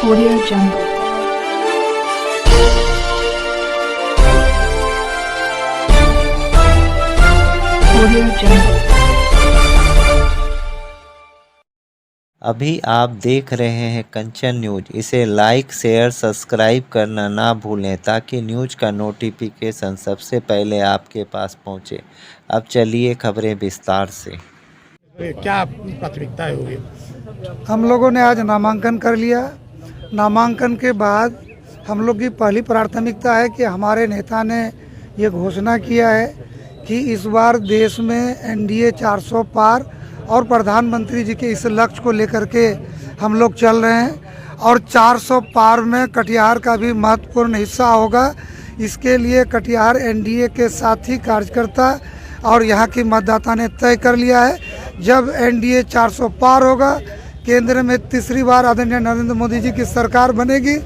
Audio Jungle. Audio Jungle. अभी आप देख रहे हैं कंचन न्यूज। इसे लाइक शेयर सब्सक्राइब करना ना भूलें ताकि न्यूज का नोटिफिकेशन सबसे पहले आपके पास पहुंचे। अब चलिए खबरें विस्तार से। क्या प्राथमिकता होगी? हम लोगों ने आज नामांकन कर लिया। नामांकन के बाद हम लोग की पहली प्राथमिकता है कि हमारे नेता ने ये घोषणा किया है कि इस बार देश में एनडीए 400 पार और प्रधानमंत्री जी के इस लक्ष्य को लेकर के हम लोग चल रहे हैं और 400 पार में कटिहार का भी महत्वपूर्ण हिस्सा होगा। इसके लिए कटिहार एनडीए के साथी कार्यकर्ता और यहाँ की मतदाता ने तय कर लिया है, जब एनडीए 400 पार होगा, केंद्र में तीसरी बार आदरणीय नरेंद्र मोदी जी की सरकार बनेगी,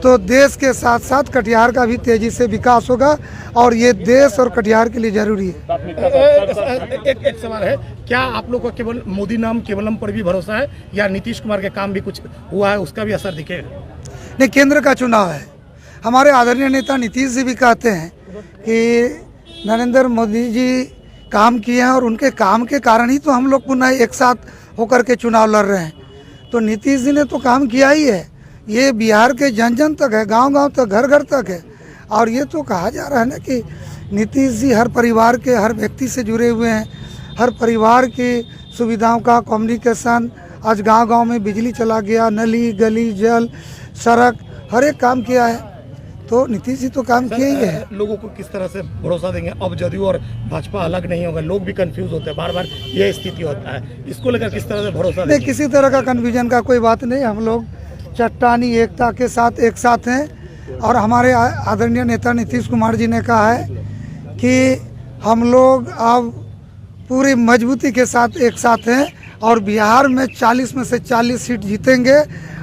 तो देश के साथ साथ कटिहार का भी तेजी से विकास होगा और ये देश और कटिहार के लिए जरूरी है। एक सवाल है, क्या आप लोग का केवल मोदी नाम केवलम पर भी भरोसा है या नीतीश कुमार के काम भी कुछ हुआ है, उसका भी असर दिखेगा? नहीं, केंद्र का चुनाव है। हमारे आदरणीय नेता नीतीश जी भी कहते हैं कि नरेंद्र मोदी जी काम किए हैं और उनके काम के कारण ही तो हम लोग पुनः एक साथ होकर के चुनाव लड़ रहे हैं। तो नीतीश जी ने तो काम किया ही है, ये बिहार के जन जन तक है, गांव गांव तक, घर घर तक है। और ये तो कहा जा रहा है ना कि नीतीश जी हर परिवार के हर व्यक्ति से जुड़े हुए हैं, हर परिवार की सुविधाओं का कम्युनिकेशन, आज गांव गांव में बिजली चला गया, नली गली जल सड़क हर एक काम किया है। तो नीतीश जी तो काम किए ही है। लोगों को किस तरह से भरोसा देंगे? अब जदयू और भाजपा अलग नहीं होगा, लोग भी कंफ्यूज होते हैं, बार बार यह स्थिति होता है, इसको लेकर किस तरह से भरोसा देंगे? नहीं, किसी तरह का कन्फ्यूजन का कोई बात नहीं। हम लोग चट्टानी एकता के साथ एक साथ हैं और हमारे आदरणीय नेता नीतीश कुमार जी ने कहा है कि हम लोग अब पूरी मजबूती के साथ एक साथ हैं और बिहार में 40 में से 40 सीट जीतेंगे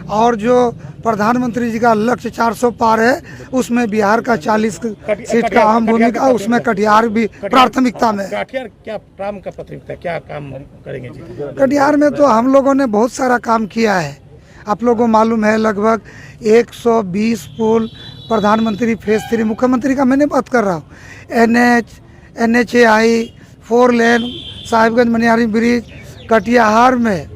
और जो प्रधानमंत्री जी का लक्ष्य 400 पार है, उसमें बिहार का 40 सीट का अहम भूमिका, उसमें कटिहार भी प्राथमिकता में। कटिहार क्या काम का प्राथमिकता, क्या काम करेंगे जी? कटिहार में तो हम लोगों ने बहुत सारा काम किया है। आप लोगों को मालूम है, लगभग 120 पुल, प्रधानमंत्री फेज 3, मुख्यमंत्री का मैंने बात कर रहा हूँ, NHAI 4 लेन, साहिबगंज मनिहारी ब्रिज, कटिहार में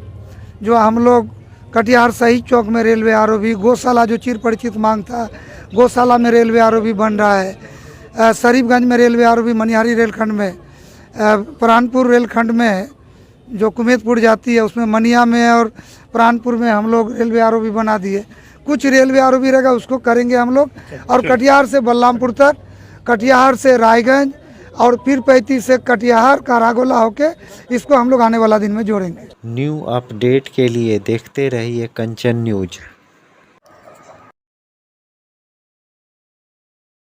जो हम लोग कटिहार शहीद चौक में रेलवे आरओबी, गौशाला जो चिर परिचित मांग था, गौशाला में रेलवे आरओबी बन रहा है, शरीफगंज में रेलवे आरओबी, मनिहारी रेलखंड में, प्राणपुर रेलखंड में जो कुमेतपुर जाती है उसमें मनिया में और प्राणपुर में हम लोग रेलवे आरओबी बना दिए। कुछ रेलवे आरओबी रहेगा उसको करेंगे हम लोग। और कटिहार से बलरामपुर तक, कटिहार से रायगंज और फिर 35 से कटिहार कारागोला होके इसको हम लोग आने वाला दिन में जोड़ेंगे। न्यू अपडेट के लिए देखते रहिए कंचन न्यूज।